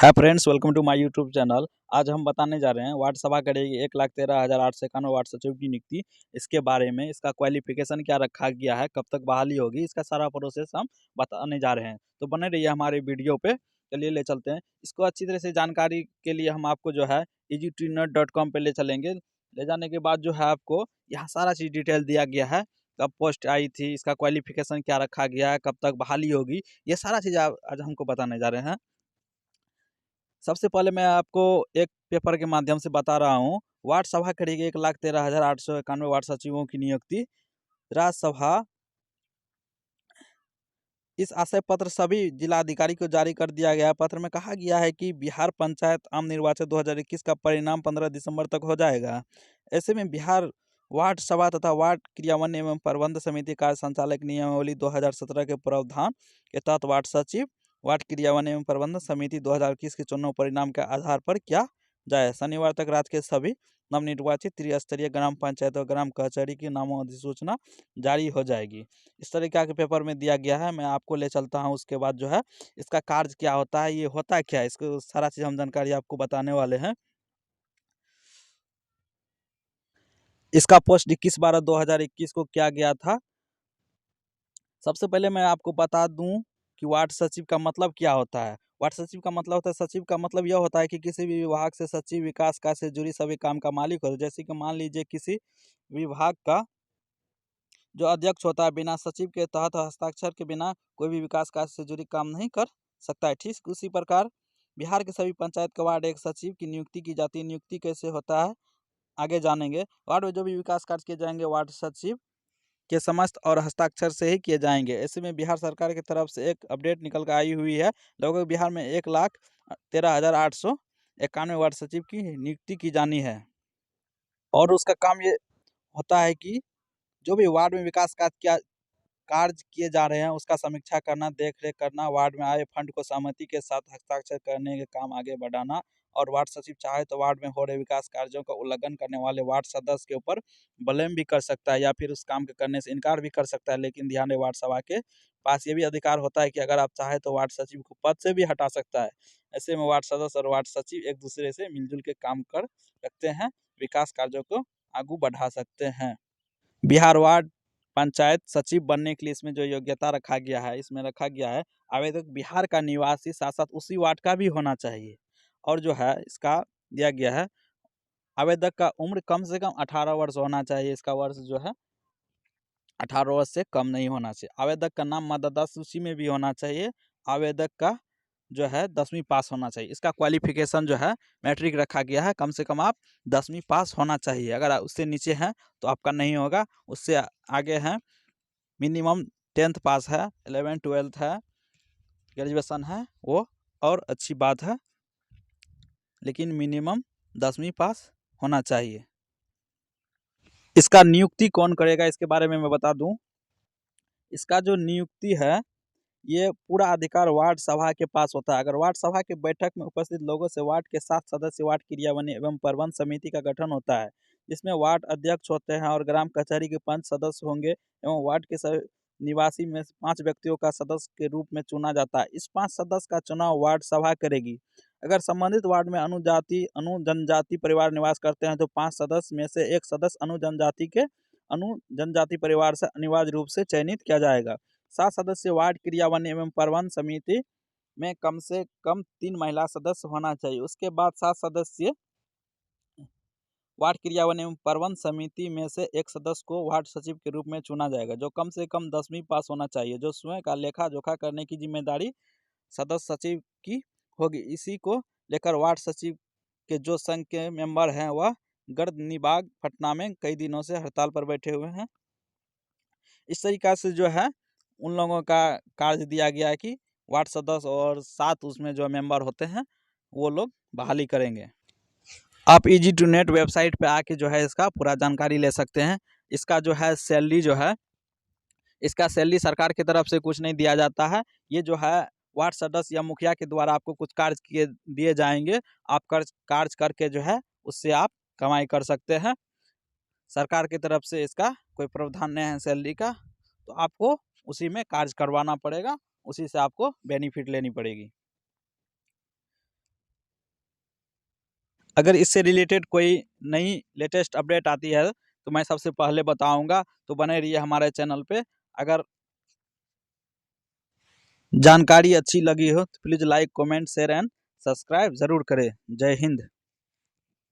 है friends, welcome to my YouTube channel. आज हम बताने जा रहे हैं वार्ड सभा करेगी 1,13,891 वार्ड सचिव की नियुक्ति। इसके बारे में इसका क्वालिफिकेशन क्या रखा गया है, कब तक बहाली होगी, इसका सारा प्रोसेस हम बताने जा रहे हैं। तो बने रहिए हमारे वीडियो पे। चलिए ले चलते हैं। इसको अच्छी तरह से जानकारी के लिए हम आपको जो है easytrainer.com पे ले चलेंगे। ले जाने के बाद जो है आपको यहाँ सारा चीज़ डिटेल दिया गया है। कब पोस्ट आई थी, इसका क्वालिफिकेशन क्या रखा गया है, कब तक बहाली होगी, ये सारा चीज़ आज हमको बताने जा रहे हैं। सबसे पहले मैं आपको एक पेपर के माध्यम से बता रहा हूँ। वार्ड सभा करेगी 1,13,891 वार्ड सचिवों की नियुक्ति। राज्यसभा इस आशय पत्र सभी जिलाधिकारी को जारी कर दिया गया है। पत्र में कहा गया है कि बिहार पंचायत आम निर्वाचन 2021 का परिणाम 15 दिसंबर तक हो जाएगा। ऐसे में बिहार वार्ड सभा तथा वार्ड क्रियान्वयन एवं प्रबंध समिति कार्य संचालक नियमावली 2017 के प्रावधान के तहत वार्ड सचिव वार्ड क्रियान्वयन एवं प्रबंध समिति 2021 के चुनाव परिणाम के आधार पर किया जाए। शनिवार तक राज्य के सभी नवनिर्वाचित त्रिस्तरीय ग्राम पंचायत और ग्राम कचहरी की नामों अधिसूचना जारी हो जाएगी। इस तरीका के पेपर में दिया गया है। मैं आपको ले चलता हूँ। उसके बाद जो है इसका कार्य क्या होता है, ये होता क्या है, इसको सारा चीज़ हम जानकारी आपको बताने वाले हैं। इसका पोस्ट 21/12/2021 को किया गया था। सबसे पहले मैं आपको बता दूं कि वार्ड सचिव का मतलब क्या होता है। वार्ड सचिव का मतलब होता है, सचिव का मतलब यह होता है कि किसी भी विभाग से सचिव विकास कार्य से जुड़ी सभी काम का मालिक हो। जैसे कि मान लीजिए किसी विभाग का जो अध्यक्ष होता है बिना सचिव के तहत हस्ताक्षर के बिना कोई भी विकास कार्य से जुड़ी काम नहीं कर सकता है। ठीक उसी प्रकार बिहार के सभी पंचायत का वार्ड एक सचिव की नियुक्ति की जाती है। नियुक्ति कैसे होता है आगे जानेंगे। वार्ड में जो भी विकास कार्य किए जाएंगे वार्ड सचिव के समस्त और हस्ताक्षर से ही किए जाएंगे। ऐसे में बिहार सरकार की तरफ से एक अपडेट निकल कर आई हुई है। लगभग बिहार में 1,13,891 वार्ड सचिव की नियुक्ति की जानी है। और उसका काम ये होता है कि जो भी वार्ड में विकास कार्य किए जा रहे हैं उसका समीक्षा करना, देख-रेख करना, वार्ड में आए फंड को सहमति के साथ हस्ताक्षर करने के काम आगे बढ़ाना। और वार्ड सचिव चाहे तो वार्ड में हो रहे विकास कार्यों का उल्लंघन करने वाले वार्ड सदस्य के ऊपर ब्लेम भी कर सकता है या फिर उस काम के करने से इनकार भी कर सकता है। लेकिन ध्यान रहे, वार्ड सभा के पास ये भी अधिकार होता है कि अगर आप चाहे तो वार्ड सचिव को पद से भी हटा सकता है। ऐसे में वार्ड सदस्य और वार्ड सचिव एक दूसरे से मिलजुल के काम कर सकते हैं, विकास कार्यों को आगू बढ़ा सकते हैं। बिहार वार्ड पंचायत सचिव बनने के लिए इसमें जो योग्यता रखा गया है, इसमें रखा गया है आवेदक बिहार का निवासी साथ साथ उसी वार्ड का भी होना चाहिए। और जो है इसका दिया गया है आवेदक का उम्र कम से कम 18 वर्ष होना चाहिए। इसका वर्ष जो है 18 वर्ष से कम नहीं होना चाहिए। आवेदक का नाम मतदाता सूची में भी होना चाहिए। आवेदक का जो है 10वीं पास होना चाहिए। इसका क्वालिफिकेशन जो है मैट्रिक रखा गया है। कम से कम आप 10वीं पास होना चाहिए। अगर उससे नीचे हैं तो आपका नहीं होगा। उससे आगे हैं मिनिमम 10th पास है, 11th 12th है, ग्रेजुएशन है वो और अच्छी बात है, लेकिन मिनिमम 10वीं पास होना चाहिए। इसका नियुक्ति कौन करेगा इसके बारे में मैं बता दूं। इसका जो नियुक्ति है ये पूरा अधिकार वार्ड सभा के पास होता है। अगर वार्ड सभा के बैठक में उपस्थित लोगों से वार्ड के 7 सदस्य वार्ड क्रियान्वयन एवं प्रबंध समिति का गठन होता है, जिसमें वार्ड अध्यक्ष होते हैं और ग्राम कचहरी के 5 सदस्य होंगे एवं वार्ड के सभी निवासी में 5 व्यक्तियों का सदस्य के रूप में चुना जाता है। इस 5 सदस्य का चुनाव वार्ड सभा करेगी। अगर संबंधित वार्ड में अनु जनजाति परिवार निवास करते हैं तो 5 सदस्य में से एक सदस्य अनु जनजाति परिवार से अनिवार्य रूप से चयनित किया जाएगा। 7 सदस्य वार्ड क्रियान्वयन एवं प्रबंध समिति में कम से कम 3 महिला सदस्य होना चाहिए। उसके बाद 7 सदस्य वार्ड क्रियान्वयन एवं प्रबंध समिति में से एक सदस्य को वार्ड सचिव के रूप में चुना जाएगा, जो कम से कम 10वीं पास होना चाहिए, जो स्वयं का लेखा जोखा करने की जिम्मेदारी सदस्य सचिव की होगी। इसी को लेकर वार्ड सचिव के जो संघ के मेंबर हैं वह गर्दनीबाग पटना में कई दिनों से हड़ताल पर बैठे हुए हैं। इस तरीका से जो है उन लोगों का कार्य दिया गया है कि वार्ड सदस्य और 7 उसमें जो मेंबर होते हैं वो लोग बहाली करेंगे। आप इजी टू नेट वेबसाइट पे आके जो है इसका पूरा जानकारी ले सकते हैं। इसका जो है सैलरी जो है, इसका सैलरी सरकार की तरफ से कुछ नहीं दिया जाता है। ये जो है वार्ड सदस्य या मुखिया के द्वारा आपको कुछ कार्य किए दिए जाएंगे। आप कार्य करके जो है उससे आप कमाई कर सकते हैं। सरकार की तरफ से इसका कोई प्रावधान नहीं है सैलरी का, तो आपको उसी में कार्य करवाना पड़ेगा, उसी से आपको बेनिफिट लेनी पड़ेगी। अगर इससे रिलेटेड कोई नई लेटेस्ट अपडेट आती है तो मैं सबसे पहले बताऊंगा, तो बने रहिए हमारे चैनल पे। अगर जानकारी अच्छी लगी हो तो please like, comment, share and subscribe ज़रूर करें। जय हिंद।